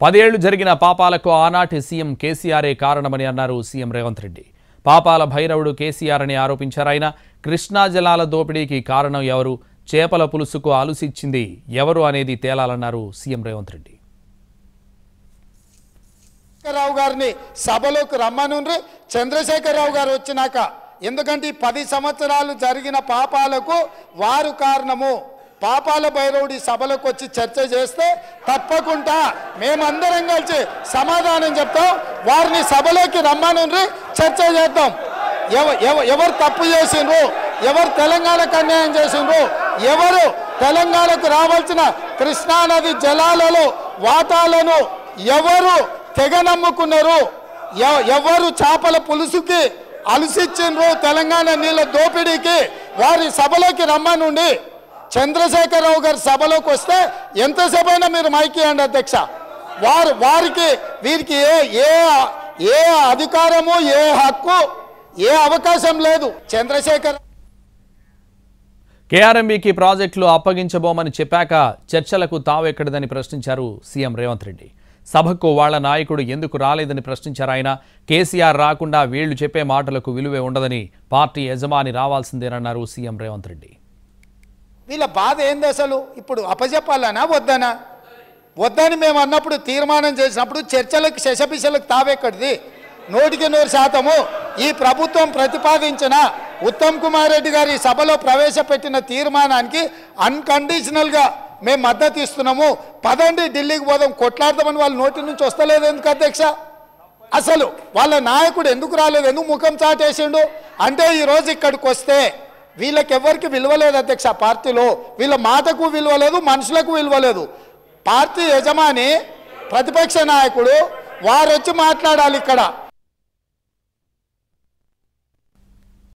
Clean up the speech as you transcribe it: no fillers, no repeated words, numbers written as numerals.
10 ఏళ్లు జరిగిన పాపాలకు ఆనాటి సీఎం కేసీఆరే కారణమని అన్నారు సీఎం రేవంత్ రెడ్డి. పాపాల భైరవుడు కేసీఆర్ అని ఆరోపించారు ఆయన. కృష్ణా జలాల దోపిడీకి కారణం ఎవరు, చేపల పులుసుకు ఆలుసిచ్చింది ఎవరు అనేది తేలాలన్నారు సీఎం రేవంత్ రెడ్డి. రావు గారిని సభలోకి రమ్మనుండ్రి. చంద్రశేఖరరావు గారు వచ్చినాక, ఎందుకంటే 10 సంవత్సరాలు జరిగిన పాపాలకు వారు కారణము. పాపాల భైరవుడి సభలోకి వచ్చి చర్చ చేస్తే తప్పకుండా మేమందరం కలిసి సమాధానం చెప్తాం. వారిని సభలోకి రమ్మనుండ్రి, చర్చ చేద్దాం. ఎవరు తప్పు చేసిండ్రు, ఎవరు తెలంగాణకు అన్యాయం చేసిండ్రు, ఎవరు తెలంగాణకు రావాల్సిన కృష్ణానది జలాలలో వాటాలను ఎవరు తెగ నమ్ముకున్నారు, ఎవరు చేపల పులుసుకి అలసిచ్చిండ్రు, తెలంగాణ నీళ్ళ దోపిడీకి వారి సభలోకి రమ్మనుండి. చంద్రశేఖరరావు గారి సభలోకి వస్తే ఎంతసేపు అయినా మీరు మైకి అండి అధ్యక్ష. వారికి వీరికి ఏ అధికారము, ఏ హక్కు, ఏ అవకాశం లేదు. చంద్రశేఖర్ కేఆర్ఎంబీకి ప్రాజెక్టులు అప్పగించబోమని చెప్పాక చర్చలకు తావెక్కడదని ప్రశ్నించారు సీఎం రేవంత్ రెడ్డి. సభకు వాళ్ల నాయకుడు ఎందుకు రాలేదని ప్రశ్నించారు ఆయన. కేసీఆర్ రాకుండా వీళ్లు చెప్పే మాటలకు విలువే ఉండదని, పార్టీ యజమాని రావాల్సిందేనన్నారు సీఎం రేవంత్ రెడ్డి. వీళ్ళ బాధ ఏంది అసలు? ఇప్పుడు అప్పచెప్పాలనా వద్దనా? వద్దని మేము అన్నప్పుడు, తీర్మానం చేసినప్పుడు చర్చలకు శశపిశలకు తావెక్కడిది? 100% ఈ ప్రభుత్వం ప్రతిపాదించిన ఉత్తమ్ కుమార్ రెడ్డి గారి సభలో ప్రవేశపెట్టిన తీర్మానానికి అన్కండిషనల్గా మేము మద్దతు ఇస్తున్నాము. పదండి ఢిల్లీకి పోదాం, కొట్లాడదామని వాళ్ళ నోటి నుంచి వస్తలేదు ఎందుకు అధ్యక్ష? అసలు వాళ్ళ నాయకుడు ఎందుకు రాలేదు, ఎందుకు ముఖం చాటేసిండు అంటే, ఈరోజు ఇక్కడికి వస్తే వీళ్ళకెవ్వరికి విలువ లేదు అధ్యక్ష. పార్టీలో వీళ్ళ మాటకు విలువ లేదు, మనుషులకు విలువ లేదు. పార్టీ యజమాని, ప్రతిపక్ష నాయకుడు వారు వచ్చి మాట్లాడాలి ఇక్కడ.